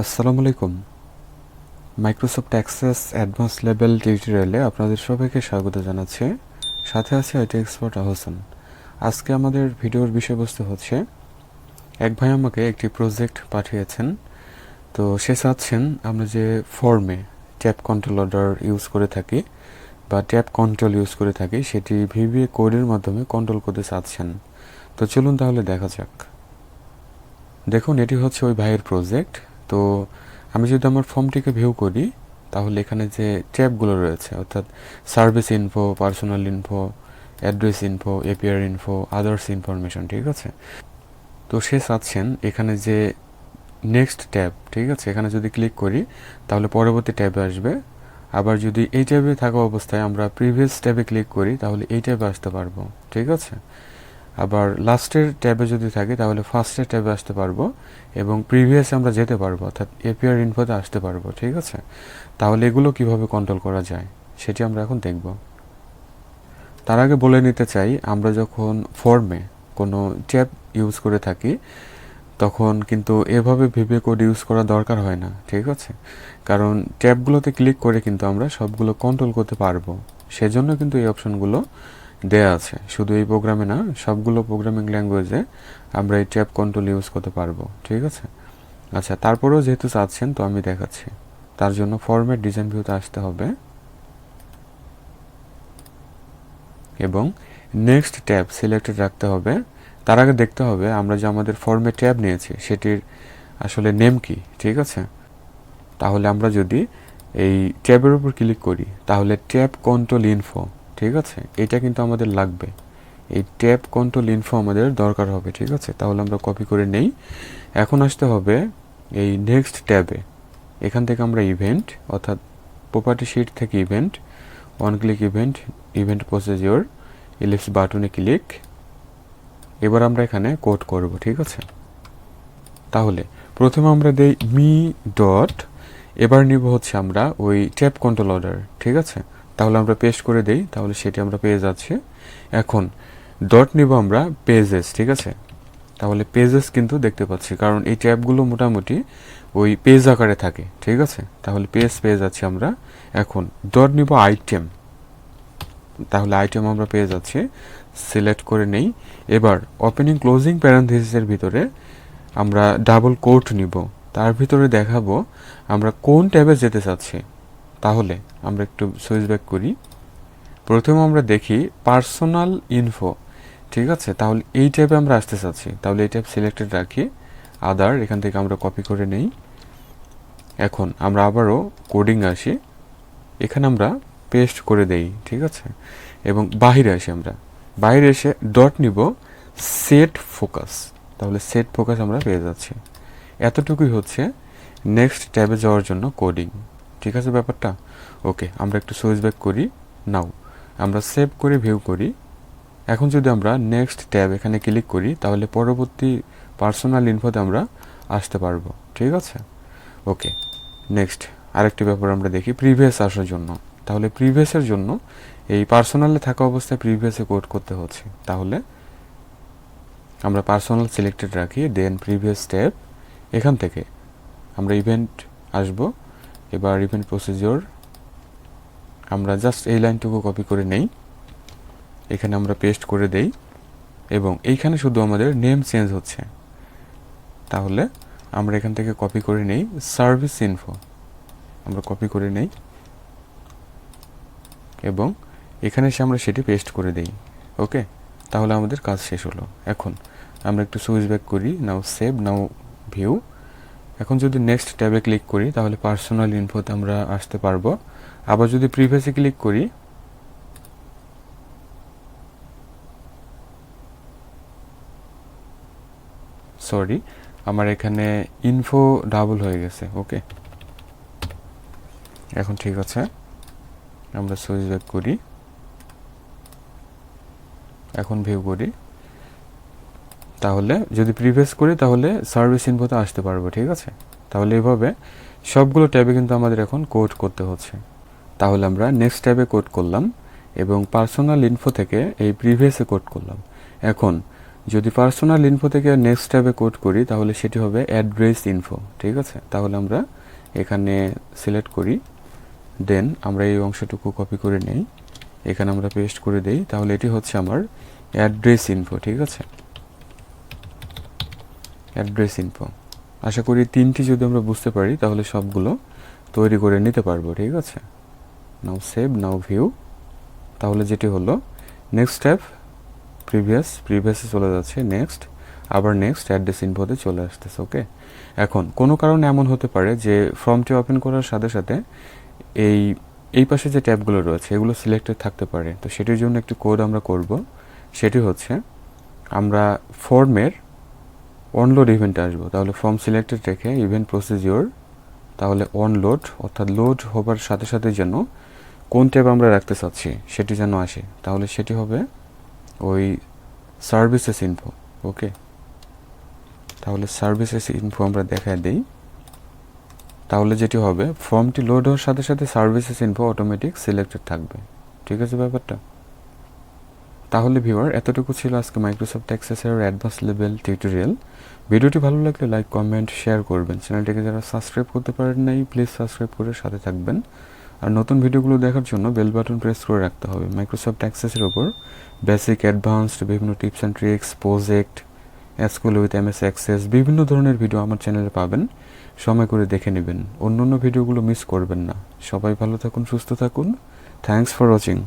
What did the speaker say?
আসসালামু আলাইকুম। Microsoft access advance level টিউটোরিয়ালে আপনাদের সবাইকে স্বাগত জানাচ্ছি। সাথে আছে আইটি এক্সপার্ট আহসান। আজকে আমাদের ভিডিওর বিষয়বস্তু হচ্ছে, এক ভাই আমাকে একটি প্রজেক্ট পাঠিয়েছেন। তো সে চাচ্ছেন আমরা যে ফর্মে ট্যাব কন্ট্রোল অর্ডার ইউজ করে থাকি বা ট্যাব কন্ট্রোল ইউজ করে থাকি সেটি ভিবিএ কোডের মাধ্যমে কন্ট্রোল করতে চাচ্ছেন। তো চলুন তাহলে দেখা যাক। দেখুন, এটি হচ্ছে ওই ভাইয়ের প্রজেক্ট। তো আমি যদি আমার ফর্মটিকে ভিউ করি, তাহলে এখানে যে ট্যাবগুলো রয়েছে, অর্থাৎ service info, personal info, address info, APR info, others information, ঠিক আছে। তো সে চাচ্ছেন এখানে যে নেক্সট ট্যাব, ঠিক আছে, এখানে যদি ক্লিক করি তাহলে পরবর্তী ট্যাবে আসবে। আবার যদি এই ট্যাবে থাকা অবস্থায় আমরা প্রিভিয়াস ট্যাবে ক্লিক করি তাহলে এই ট্যাবে আসতে পারবো, ঠিক আছে। আবার লাস্টের ট্যাবে যদি থাকে তাহলে ফার্স্টের ট্যাবে আসতে পারবো এবং প্রিভিয়াসে আমরা যেতে পারবো, অর্থাৎ এপিআর ইনফোতে আসতে পারবো, ঠিক আছে। তাহলে এগুলো কিভাবে কন্ট্রোল করা যায় সেটি আমরা এখন দেখব। তার আগে বলে নিতে চাই, আমরা যখন ফর্মে কোনো ট্যাব ইউজ করে থাকি তখন কিন্তু এভাবে ভিবিএ কোড ইউজ করা দরকার হয় না, ঠিক আছে। কারণ ট্যাবগুলোতে ক্লিক করে কিন্তু আমরা সবগুলো কন্ট্রোল করতে পারবো। সেজন্য কিন্তু এই অপশনগুলো দেয়া আছে। শুধু এই প্রোগ্রামে না, সবগুলো প্রোগ্রামিং ল্যাঙ্গুয়েজে আমরা এই ট্যাব কন্ট্রোল ইউজ করতে পারবো, ঠিক আছে। আচ্ছা, তারপরেও যেহেতু চাচ্ছেন তো আমি দেখাচ্ছি। তার জন্য ফরম্যাট ডিজাইন ভিউতে আসতে হবে এবং নেক্সট ট্যাব সিলেক্টেড রাখতে হবে। তার আগে দেখতে হবে আমরা যে আমাদের ফর্মে ট্যাব নিয়েছি সেটির আসলে নেম কি, ঠিক আছে। তাহলে আমরা যদি এই ট্যাবের উপর ক্লিক করি তাহলে ট্যাব কন্ট্রোল ইনফো, ঠিক আছে, এটা কিন্তু আমাদের লাগবে। এই ট্যাব কন্ট্রোল ইনফো আমাদের দরকার হবে, ঠিক আছে। তাহলে আমরা কপি করে নেই। এখন আসতে হবে এই নেক্সট ট্যাবে। এখান থেকে আমরা ইভেন্ট, অর্থাৎ প্রপার্টি শিট থেকে event, one click event, event procedure, ellipse বাটনে ক্লিক। এবার আমরা এখানে কোড করব, ঠিক আছে। তাহলে প্রথমে আমরা দেই মি ডট, এবার নিব হচ্ছে আমরা ওই ট্যাব কন্ট্রোল অর্ডার, ঠিক আছে। তাহলে আমরা পেস্ট করে দেই, তাহলে সেটি আমরা পেয়ে যাচ্ছি। এখন ডট নিব আমরা পেজেস, ঠিক আছে। তাহলে পেজেস কিন্তু দেখতে পাচ্ছি, কারণ এই ট্যাবগুলো মোটামুটি ওই পেজ আকারে থাকে, ঠিক আছে। তাহলে পেজ পেয়ে যাচ্ছি আমরা। এখন ডট নিব আইটেম, তাহলে আইটেম আমরা পেয়ে যাচ্ছি। সিলেক্ট করে নেই। এবার ওপেনিং ক্লোজিং প্যারেনথেসিসের ভিতরে আমরা ডাবল কোট নিব, তার ভিতরে দেখাবো আমরা কোন ট্যাবে যেতে চাচ্ছি। তাহলে আমরা একটু সুইচ ব্যাক করি। প্রথমে আমরা দেখি পার্সোনাল ইনফো, ঠিক আছে। তাহলে এই ট্যাবে আমরা আসতে চাচ্ছি, তাহলে এই ট্যাব সিলেক্টেড রাখি। আদার এখান থেকে আমরা কপি করে নেই। এখন আমরা আবারও কোডিং আসি, এখানে আমরা পেস্ট করে দেই, ঠিক আছে। এবং বাহিরে আসি, আমরা বাইরে এসে ডট নিব সেট ফোকাস, তাহলে সেট ফোকাস আমরা পেয়ে যাচ্ছি। এতটুকুই হচ্ছে নেক্সট ট্যাবে যাওয়ার জন্য কোডিং, ঠিক আছে ব্যাপারটা। ওকে, আমরা একটু সুইচ ব্যাক করি। নাও আমরা সেভ করে ভিউ করি। এখন যদি আমরা নেক্সট ট্যাব এখানে ক্লিক করি তাহলে পরবর্তী পার্সোনাল ইনফোতে আমরা আসতে পারবো, ঠিক আছে। ওকে, নেক্সট আরেকটি ব্যাপার আমরা দেখি প্রিভিয়াস আসার জন্য। তাহলে প্রিভিয়াসের জন্য এই পার্সোনালে থাকা অবস্থায় প্রিভিয়াসে কোড করতে হচ্ছে। তাহলে আমরা পার্সোনাল সিলেক্টেড রাখি, দেন প্রিভিয়াস ট্যাব। এখান থেকে আমরা ইভেন্ট আসব। এবার ইভেন্ট প্রসিডিওর আমরা জাস্ট এই লাইনটুকু কপি করে নেই, এখানে আমরা পেস্ট করে দেই এবং এইখানে শুধু আমাদের নেম চেঞ্জ হচ্ছে। তাহলে আমরা এখান থেকে কপি করে নেই সার্ভিস ইনফো, আমরা কপি করে নেই এবং এখানে এসে আমরা সেটি পেস্ট করে দেই। ওকে, তাহলে আমাদের কাজ শেষ হলো। এখন আমরা একটু সুইচ ব্যাক করি। নাও সেভ, নাও ভিউ। এখন যদি নেক্সট ট্যাবে ক্লিক করি তাহলে পার্সোনাল ইনফোতে আমরা আসতে পারবো। আবার যদি প্রিভিয়াসে ক্লিক করি, সরি আমার এখানে ইনফো ডাবল হয়ে গেছে। ওকে, এখন ঠিক আছে। আমরা সুইচ ব্যাক করি, এখন ভিউ করি। তাহলে যদি প্রিভিয়াস করি তাহলে সার্ভিস ইনফোতে আসতে পারবো, ঠিক আছে। তাহলে এভাবে সবগুলো ট্যাবে কিন্তু আমাদের এখন কোড করতে হচ্ছে। তাহলে আমরা নেক্সট ট্যাবে কোড করলাম এবং পার্সোনাল ইনফো থেকে এই প্রিভিয়াসে কোড করলাম। এখন যদি পার্সোনাল ইনফো থেকে নেক্সট ট্যাবে কোড করি তাহলে সেটি হবে অ্যাড্রেস ইনফো, ঠিক আছে। তাহলে আমরা এখানে সিলেক্ট করি, দেন আমরা এই অংশটুকু কপি করে নেই, এখানে আমরা পেস্ট করে দেই, তাহলে এটি হচ্ছে আমার অ্যাড্রেস ইনফো, ঠিক আছে, অ্যাড্রেস ইনফো। আশা করি তিনটি যদি আমরা বুঝতে পারি তাহলে সবগুলো তৈরি করে নিতে পারবো, ঠিক আছে। নাও সেভ, নাও ভিউ। তাহলে যেটি হলো নেক্সট স্টেপ প্রিভিয়াসে চলে যাচ্ছে, নেক্সট, আবার নেক্সট অ্যাড্রেস ইনফোতে চলে আসতেছে। ওকে, এখন কোনো কারণে এমন হতে পারে যে ফর্মটি ওপেন করার সাথে সাথে এই পাশে যে ট্যাবগুলো রয়েছে এগুলো সিলেক্টেড থাকতে পারে। তো সেটির জন্য একটি কোড আমরা করব, সেটি হচ্ছে আমরা ফর্মের অনলোড ইভেন্টে আসবো। তাহলে ফর্ম সিলেক্টেড রেখে ইভেন্ট প্রসিজিওর, তাহলে অনলোড, অর্থাৎ লোড হবার সাথে সাথে যেন কোন ট্যাব আমরা রাখতে চাচ্ছি সেটি যেন আসে, তাহলে সেটি হবে ওই সার্ভিসেস ইনফো। ওকে, তাহলে সার্ভিসেস ইনফো আমরা দেখায় দিই, তাহলে যেটি হবে ফর্মটি লোড হওয়ার সাথে সাথে সার্ভিসেস ইনফো অটোমেটিক সিলেক্টেড থাকবে, ঠিক আছে ব্যাপারটা। তাহলে ভিউয়ার, এতটুকু ছিল আজকে মাইক্রোসফট অ্যাক্সেসের অ্যাডভান্স লেভেল টিউটোরিয়াল। ভিডিওটি ভালো লাগলে লাইক, কমেন্ট, শেয়ার করবেন। চ্যানেলটিকে যারা সাবস্ক্রাইব করতে পারেন নাই প্লিজ সাবস্ক্রাইব করে সাথে থাকবেন। আর নতুন ভিডিওগুলো দেখার জন্য বেল বাটন প্রেস করে রাখতে হবে। মাইক্রোসফট অ্যাক্সেসের ওপর বেসিক, অ্যাডভান্সড, বিভিন্ন tips and tricks, project, SQL with MS access, বিভিন্ন ধরনের ভিডিও আমার চ্যানেলে পাবেন, সময় করে দেখে নেবেন। অন্য ভিডিওগুলো মিস করবেন না। সবাই ভালো থাকুন, সুস্থ থাকুন। Thanks for watching.